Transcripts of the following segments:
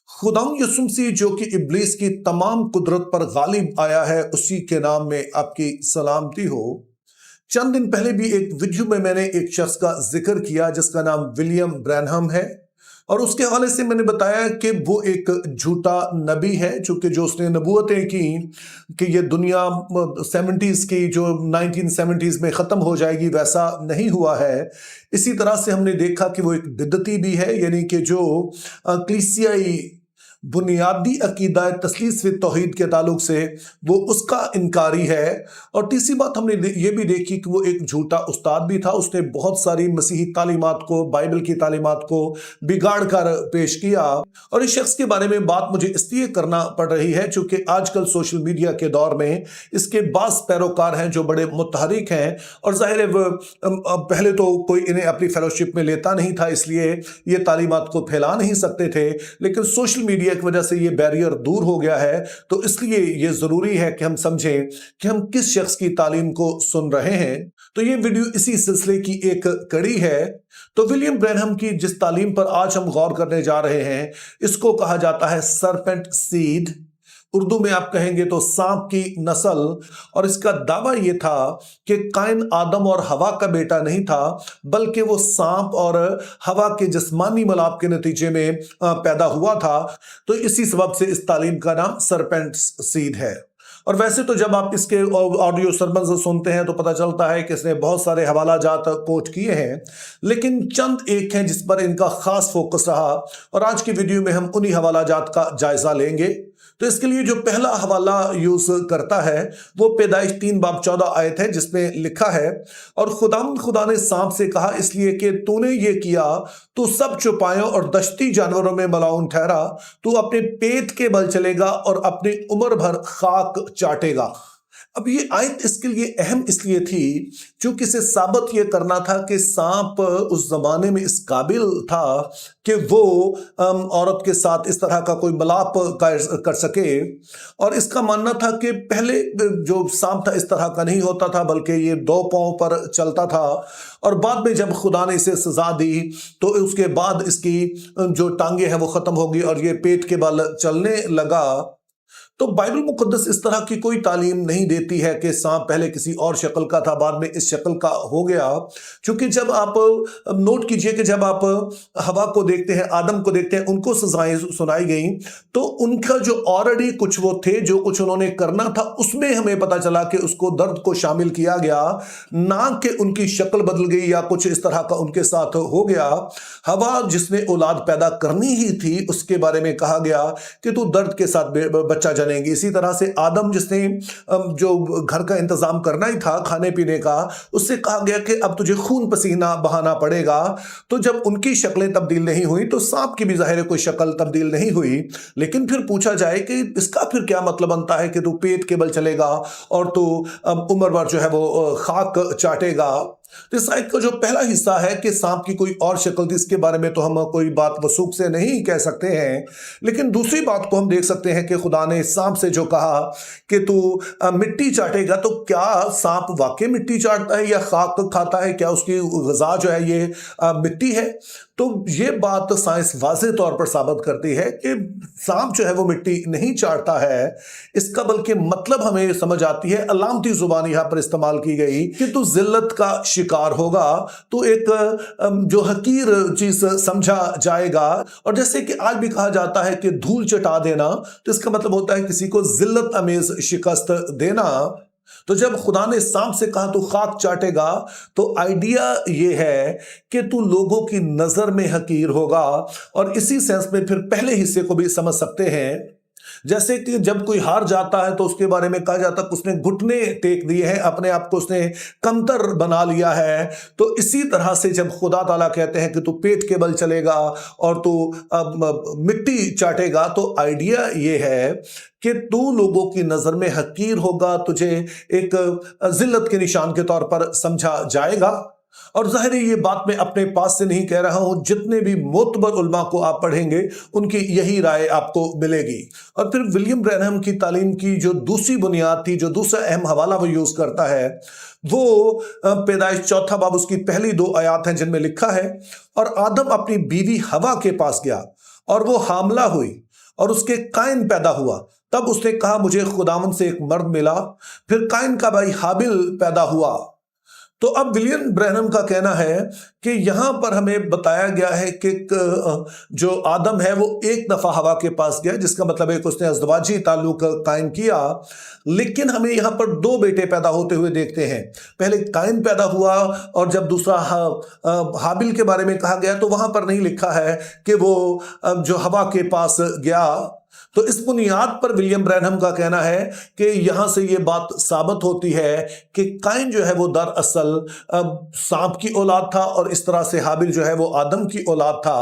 खुदाम यसुम मसीह जो कि इब्लीस की तमाम कुदरत पर गालिब आया है, उसी के नाम में आपकी सलामती हो। चंद दिन पहले भी एक वीडियो में मैंने एक शख्स का जिक्र किया जिसका नाम विलियम ब्रैनहम है, और उसके हवाले से मैंने बताया कि वो एक झूठा नबी है, चूंकि जो उसने नबूवतें की कि ये दुनिया 70s की जो 1970s में ख़त्म हो जाएगी, वैसा नहीं हुआ है। इसी तरह से हमने देखा कि वो एक बिदती भी है, यानी कि जो कलीसियाई बुनियादी अकीदा तस्लीस व तौहीद के ताल्लुक से वो उसका इनकारी है। और तीसरी बात हमने ये भी देखी कि वो एक झूठा उस्ताद भी था। उसने बहुत सारी मसीही तालीमात को, बाइबल की तालीमात को बिगाड़ कर पेश किया। और इस शख्स के बारे में बात मुझे इसलिए करना पड़ रही है चूंकि आजकल सोशल मीडिया के दौर में इसके बास पैरोकार हैं जो बड़े मुतहरिक हैं, और जाहिर है पहले तो कोई इन्हें अपनी फेलोशिप में लेता नहीं था, इसलिए ये तालीमात को फैला नहीं सकते थे। लेकिन सोशल मीडिया की वजह से ये बैरियर दूर हो गया है, तो इसलिए ये जरूरी है कि हम समझें कि हम किस शख्स की तालीम को सुन रहे हैं। तो ये वीडियो इसी सिलसिले की एक कड़ी है। तो विलियम ब्रैनहम की जिस तालीम पर आज हम गौर करने जा रहे हैं, इसको कहा जाता है सरपेंट सीड, उर्दू में आप कहेंगे तो सांप की नस्ल। और इसका दावा यह था कि काइन आदम और हवा का बेटा नहीं था, बल्कि वो सांप और हवा के जिस्मानी मिलाप के नतीजे में पैदा हुआ था। तो इसी सबब से इस तालीम का नाम सरपेंट सीड है। और वैसे तो जब आप इसके ऑडियो सरमन सुनते हैं तो पता चलता है कि इसने बहुत सारे हवाला जात कोट किए हैं, लेकिन चंद एक हैं जिस पर इनका खास फोकस रहा, और आज की वीडियो में हम उन्हीं हवाला जात का जायजा लेंगे। तो इसके लिए जो पहला हवाला यूज करता है वो पैदाइश 3 बाब 14 आयत है, जिसमें लिखा है, और खुदा ने सांप से कहा, इसलिए कि तूने ये किया, तू सब चौपायों और दश्ती जानवरों में मलाउन ठहरा, तू अपने पेट के बल चलेगा और अपनी उम्र भर खाक चाटेगा। अब ये आयत इसके लिए अहम इसलिए थी क्योंकि इसे साबित ये करना था कि सांप उस जमाने में इस काबिल था कि वो औरत के साथ इस तरह का कोई मिलाप कर सके। और इसका मानना था कि पहले जो सांप था इस तरह का नहीं होता था, बल्कि ये 2 पांव पर चलता था। और बाद में जब खुदा ने इसे सजा दी तो उसके बाद इसकी जो टांगे हैं वो खत्म होगी और ये पेट के बल चलने लगा। तो बाइबल मुकद्दस इस तरह की कोई तालीम नहीं देती है कि सांप पहले किसी और शक्ल का था, बाद में इस शक्ल का हो गया। क्योंकि जब आप नोट कीजिए कि जब आप हवा को देखते हैं, आदम को देखते हैं, उनको सजाएं सुनाई गई, तो उनका जो ऑलरेडी कुछ वो थे, जो कुछ उन्होंने करना था, उसमें हमें पता चला कि उसको दर्द को शामिल किया गया, ना कि उनकी शक्ल बदल गई या कुछ इस तरह का उनके साथ हो गया। हवा जिसने औलाद पैदा करनी ही थी, उसके बारे में कहा गया कि तू दर्द के साथ बच्चा जनेगी। इसी तरह से आदम जिसने जो घर का इंतजाम करना ही था, खाने पीने का, उससे कहा गया कि अब तुझे खून पसीना बहाना पड़ेगा। तो जब उनकी शक्लें तब्दील नहीं हुई तो सांप की भी जाहिर कोई शक्ल तब्दील नहीं हुई। लेकिन फिर पूछा जाए कि इसका फिर क्या मतलब बनता है कि तू पेट के बल चलेगा और तू उम्र भर जो है वो खाक चाटेगा। तो इस आयत का जो पहला हिस्सा है कि सांप की कोई और शक्ल थी, इसके बारे में तो हम कोई बात वसूख से नहीं कह सकते हैं। लेकिन दूसरी बात को हम देख सकते हैं कि खुदा ने सांप से जो कहा कि तू मिट्टी चाटेगा, तो क्या सांप वाकई मिट्टी चाटता है या खाक खाता है? क्या उसकी ग़िज़ा जो है ये मिट्टी है? तो ये बात साइंस वाज़ेह तौर पर साबित करती है कि सांप जो है वो मिट्टी नहीं चाटता है। इसका बल्कि मतलब हमें समझ आती है, अलामती जुबान यहाँ पर इस्तेमाल की गई कि तू जिल्लत का शिकार होगा, तो एक जो हकीर चीज समझा जाएगा। और जैसे कि आज भी कहा जाता है कि धूल चटा देना, तो इसका मतलब होता है किसी को जिल्लत अमेज शिकस्त देना। तो जब खुदा ने सांप से कहा तू खाक चाटेगा, तो आइडिया ये है कि तू लोगों की नजर में हकीर होगा। और इसी सेंस में फिर पहले हिस्से को भी समझ सकते हैं, जैसे कि जब कोई हार जाता है तो उसके बारे में कहा जाता है कि उसने घुटने टेक दिए हैं, अपने आप को उसने कमतर बना लिया है। तो इसी तरह से जब खुदा ताला कहते हैं कि तू पेट के बल चलेगा और तू मिट्टी चाटेगा, तो आइडिया ये है कि तू लोगों की नजर में हकीर होगा, तुझे एक जिल्लत के निशान के तौर पर समझा जाएगा। और जाहिर है ये बात मैं अपने पास से नहीं कह रहा हूं, जितने भी मोतबर उलमा को आप पढ़ेंगे उनकी यही राय आपको मिलेगी। और फिर विलियम ब्रैनहम की तालीम की जो दूसरी बुनियाद थी, जो दूसरा अहम हवाला वो यूज करता है, वो पैदाइश 4 बाब उसकी पहली 2 आयात हैं जिनमें लिखा है, और आदम अपनी बीवी हवा के पास गया اور وہ حاملہ ہوئی اور اس کے قائن پیدا ہوا، تب اس نے کہا مجھے خداوند سے ایک مرد ملا۔ پھر قائن کا بھائی حابل پیدا ہوا۔ تو اب ولیم برینہم کا کہنا ہے کہ یہاں پر ہمیں بتایا گیا ہے کہ جو آدم ہے وہ ایک دفعہ ہوا کے پاس گیا، جس کا مطلب ہے کہ اس نے ازدواجی تعلق قائم کیا، لیکن ہمیں یہاں پر دو بیٹے پیدا ہوتے ہوئے دیکھتے ہیں۔ پہلے قائن پیدا ہوا، اور جب دوسرا حابل کے بارے میں کہا گیا تو وہاں پر نہیں لکھا ہے کہ وہ جو ہوا کے پاس گیا۔ تو اس بنیاد پر ولیم برینہم کا کہنا ہے کہ یہاں سے یہ بات ثابت ہوتی ہے کہ قائن جو ہے وہ دراصل سانپ کی اولاد تھا، اور اس طرح سے حابل جو ہے وہ آدم کی اولاد تھا۔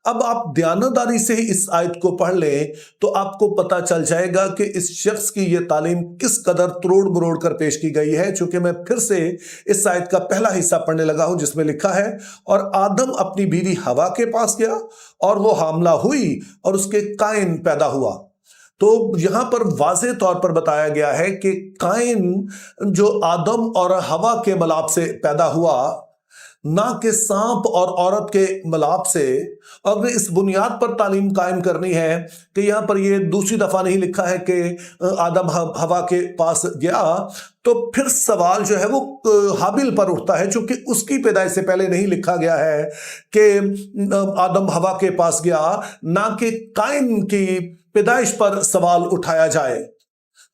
اب آپ دیانتداری سے ہی اس آیت کو پڑھ لیں تو آپ کو پتا چل جائے گا کہ اس شخص کی یہ تعلیم کس قدر تروڑ مروڑ کر پیش کی گئی ہے، چونکہ میں پھر سے اس آیت کا پہلا حصہ پڑھنے لگا ہوں جس میں لکھا ہے اور آدم اپنی بیوی ہوا کے پاس گیا اور وہ حاملہ ہوئی اور اس کے قائن پیدا ہوا۔ تو یہاں پر واضح طور پر بتایا گیا ہے کہ قائن جو آدم اور ہوا کے ملاپ سے پیدا ہوا، نہ کہ سانپ اور عورت کے ملاپ سے۔ اور اس بنیاد پر تعلیم قائم کرنی ہے کہ یہاں پر یہ دوسری دفعہ نہیں لکھا ہے کہ آدم ہوا کے پاس گیا، تو پھر سوال جو ہے وہ حابل پر اٹھتا ہے، چونکہ اس کی پیدائش سے پہلے نہیں لکھا گیا ہے کہ آدم ہوا کے پاس گیا، نہ کہ قائن کی پیدائش پر سوال اٹھایا جائے۔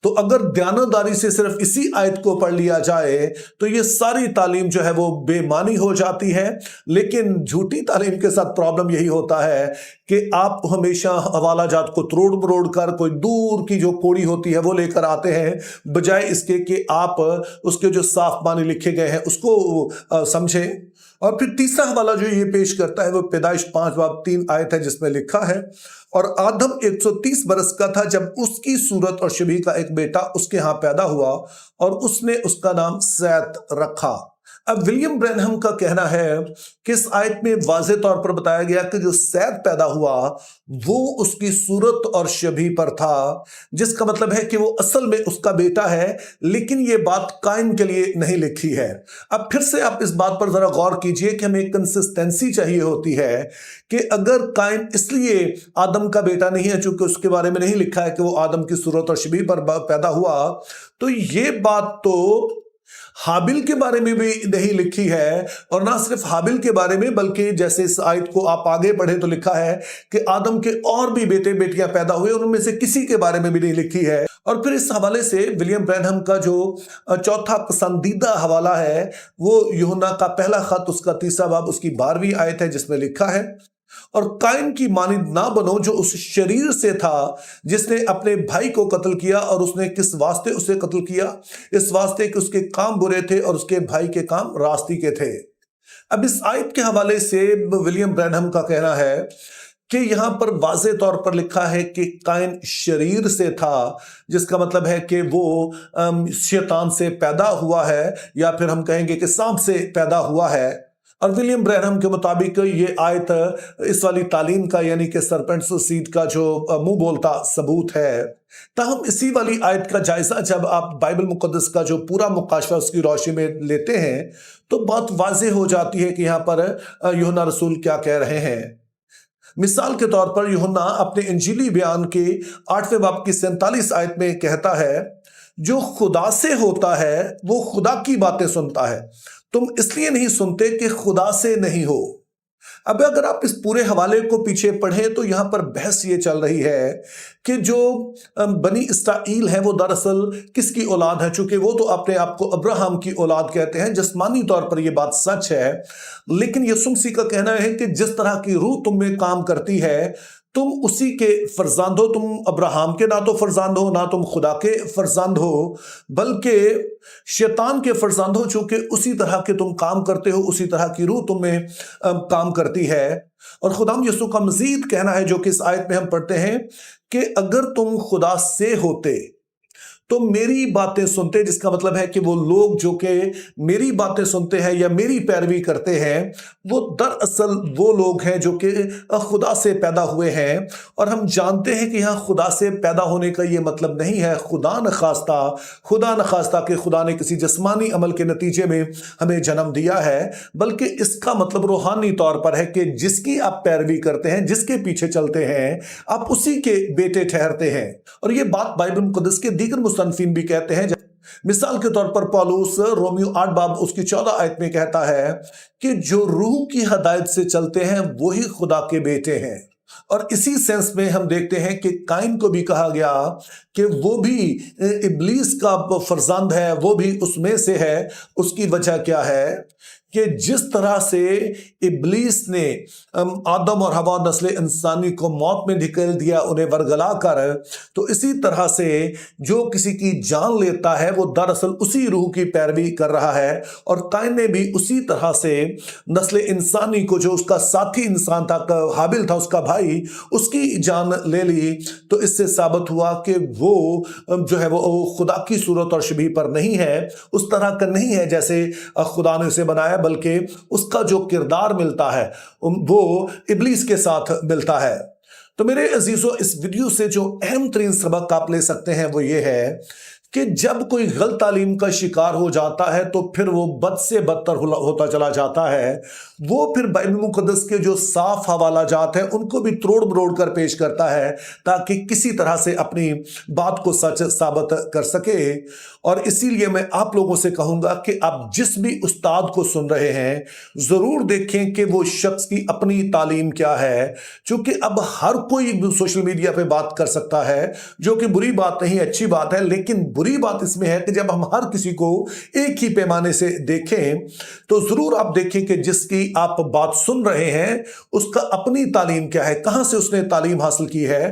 تو اگر دیانتداری سے صرف اسی آیت کو پڑھ لیا جائے تو یہ ساری تعلیم جو ہے وہ بے معنی ہو جاتی ہے۔ لیکن جھوٹی تعلیم کے ساتھ پرابلم یہی ہوتا ہے کہ آپ ہمیشہ حوالہ جات کو تروڑ مروڑ کر کوئی دور کی جو کوڑی ہوتی ہے وہ لے کر آتے ہیں، بجائے اس کے کہ آپ اس کے جو صاف معنی لکھے گئے ہیں اس کو سمجھیں۔ اور پھر تیسرا حوالہ جو یہ پیش کرتا ہے وہ پیدائش 5 باب 3 آیت ہے، جس میں لکھا ہے اور آدم 130 برس کا تھا جب اس کی صورت اور شبیہ کا ایک بیٹا اس کے ہاں پیدا ہوا اور اس نے اس کا نام سیت رکھا۔ اب ولیم برینہم کا کہنا ہے کہ اس آیت میں واضح طور پر بتایا گیا کہ جو سیت پیدا ہوا وہ اس کی صورت اور شبیہ پر تھا، جس کا مطلب ہے کہ وہ اصل میں اس کا بیٹا ہے، لیکن یہ بات قائن کے لیے نہیں لکھی ہے۔ اب پھر سے آپ اس بات پر ذرا غور کیجئے کہ ہمیں کنسسٹنسی چاہیے ہوتی ہے کہ اگر قائن اس لیے آدم کا بیٹا نہیں ہے چونکہ اس کے بارے میں نہیں لکھا ہے کہ وہ آدم کی صورت اور شبیہ پر پیدا ہوا، تو یہ بات تو حابل کے بارے میں بھی نہیں لکھی ہے، اور نہ صرف حابل کے بارے میں بلکہ جیسے اس آیت کو آپ آگے پڑھیں تو لکھا ہے کہ آدم کے اور بھی بیٹے بیٹیاں پیدا ہوئے، ان میں سے کسی کے بارے میں بھی نہیں لکھی ہے۔ اور پھر اس حوالے سے ولیم برینہم کا جو چوتھا پسندیدہ حوالہ ہے وہ یوحنا کا پہلا خط، اس کا 3 باب اس کی 12ویں آیت ہے، جس میں لکھا ہے اور قائن کی مانند نہ بنو جو اس شریر سے تھا جس نے اپنے بھائی کو قتل کیا، اور اس نے کس واسطے اسے قتل کیا؟ اس واسطے کہ اس کے کام برے تھے اور اس کے بھائی کے کام راستی کے تھے۔ اب اس آیت کے حوالے سے ولیم برینہم کا کہنا ہے کہ یہاں پر واضح طور پر لکھا ہے کہ قائن شریر سے تھا، جس کا مطلب ہے کہ وہ شیطان سے پیدا ہوا ہے، یا پھر ہم کہیں گے کہ سانپ سے پیدا ہوا ہے۔ اور ولیم برینہم کے مطابق یہ آیت اس والی تعلیم کا یعنی کہ سرپنٹس سیڈ کا جو منہ بولتا ثبوت ہے۔ تاہم اسی والی آیت کا جائزہ جب آپ بائبل مقدس کا جو پورا مکاشفہ اس کی روشنی میں لیتے ہیں تو بات واضح ہو جاتی ہے کہ یہاں پر یوحنا رسول کیا کہہ رہے ہیں۔ مثال کے طور پر یوحنا اپنے انجیلی بیان کے 8ویں باب کی 47 آیت میں کہتا ہے جو خدا سے ہوتا ہے وہ خدا کی باتیں سنتا ہے، تم اس لیے نہیں سنتے کہ خدا سے نہیں ہو۔ اب اگر آپ اس پورے حوالے کو پیچھے پڑھیں تو یہاں پر بحث یہ چل رہی ہے کہ جو بنی اسرائیل ہے وہ دراصل کس کی اولاد ہے، چونکہ وہ تو اپنے آپ کو ابراہم کی اولاد کہتے ہیں۔ جسمانی طور پر یہ بات سچ ہے، لیکن یسوع مسیح کا کہنا ہے کہ جس طرح کی روح تم میں کام کرتی ہے تم اسی کے فرزند ہو، تم ابراہم کے نہ تو فرزند ہو نہ تم خدا کے فرزند ہو، بلکہ شیطان کے فرزند ہو، چونکہ اسی طرح کے تم کام کرتے ہو، اسی طرح کی روح تم میں کام کرتی ہے۔ اور خداوند یسوع کا مزید کہنا ہے جو کہ اس آیت میں ہم پڑھتے ہیں کہ اگر تم خدا سے ہوتے तो मेरी बातें सुनते हैं, जिसका मतलब है कि वो लोग जो कि मेरी बातें सुनते हैं या मेरी पैरवी करते हैं, वो दरअसल वो लोग हैं जो कि खुदा से पैदा हुए हैं। और हम जानते हैं कि यहाँ खुदा से पैदा होने का ये मतलब नहीं है खुदा न खास्ता कि खुदा ने किसी जिस्मानी अमल के नतीजे में हमें जन्म दिया है, बल्कि इसका मतलब रूहानी तौर पर है कि जिसकी आप पैरवी करते हैं, जिसके पीछे चलते हैं, आप उसी के बेटे ठहरते हैं। और ये बात बाइबल मुक़द्दस के दीगर मुसन्निफ़ीन भी कहते हैं। मिसाल के तौर पर पौलुस रोमियो 8 बाब उसकी 14 आयत में कहता है कि जो रूह की हदायत से चलते हैं वही खुदा के बेटे हैं। और इसी सेंस में हम देखते हैं कि काइन को भी कहा गया कि वो भी इब्लीस का फर्जंद है, वो भी उसमें से है। उसकी वजह क्या है कि जिस तरह से इब्लीस ने आदम और हवा नस्ल इंसानी को मौत में ढकेल दिया, उन्हें वरगला कर, तो इसी तरह से जो किसी की जान लेता है वो दरअसल उसी रूह की पैरवी कर रहा है। और काइन ने भी उसी तरह से नस्ल इंसानी को, जो उसका साथी इंसान था, हाबिल था उसका भाई, उसकी जान ले ली। तो इससे साबित हुआ कि वो जो है वो खुदा की सूरत और शबीह पर नहीं है, उस तरह का नहीं है जैसे खुदा ने उसे बनाया, बल्कि उसका जो किरदार मिलता है वो इब्लीस के साथ मिलता है। तो मेरे अजीजों, इस वीडियो से जो अहम तरीन सबक आप ले सकते हैं वो ये है कि जब कोई गलत तालीम का शिकार हो जाता है तो फिर वो बद से बदतर होता चला जाता है। वो फिर बाइबल मुक़द्दस के जो साफ हवाला जात हैं उनको भी त्रोड़ मरोड़ कर पेश करता है ताकि किसी तरह से अपनी बात को सच साबित कर सके। और इसीलिए मैं आप लोगों से कहूँगा कि आप जिस भी उस्ताद को सुन रहे हैं, ज़रूर देखें कि वो शख्स की अपनी तालीम क्या है। चूँकि अब हर कोई सोशल मीडिया पे बात कर सकता है, जो कि बुरी बात नहीं, अच्छी बात है। लेकिन बुरी बात इसमें है कि जब हम हर किसी को एक ही पैमाने से देखें तो जरूर आप देखें कि जिसकी आप बात सुन रहे हैं उसका अपनी तालीम क्या है, कहां से उसने तालीम हासिल की है।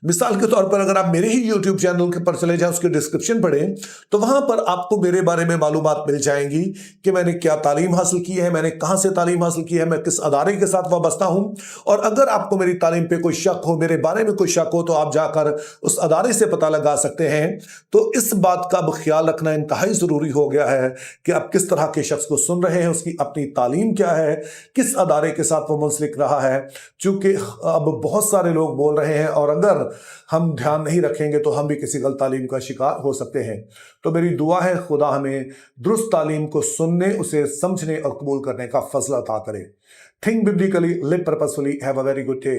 मिसाल के तौर पर अगर आप मेरे ही YouTube चैनल के पर चले जाएं, उसके डिस्क्रिप्शन पढ़ें, तो वहां पर आपको मेरे बारे में मालूमात मिल जाएंगी कि मैंने क्या तालीम हासिल की है, मैंने कहां से तालीम हासिल की है, मैं किस अदारे के साथ वाबस्ता हूं। और अगर आपको मेरी तालीम पे कोई शक हो, मेरे बारे में कोई शक हो, तो आप जाकर उस अदारे से पता लगा सकते हैं। तो इस बात का अब ख्याल रखना इंतहाई ज़रूरी हो गया है कि आप किस तरह के शख्स को सुन रहे हैं, उसकी अपनी तालीम क्या है, किस अदारे के साथ वो मुंसलिक रहा है। चूँकि अब बहुत सारे लोग बोल रहे हैं और अगर हम ध्यान नहीं रखेंगे तो हम भी किसी गलत तालीम का शिकार हो सकते हैं। तो मेरी दुआ है खुदा हमें दुरुस्त तालीम को सुनने, उसे समझने और कबूल करने का फजल अता करे। Think biblically, live purposefully, have a very good day.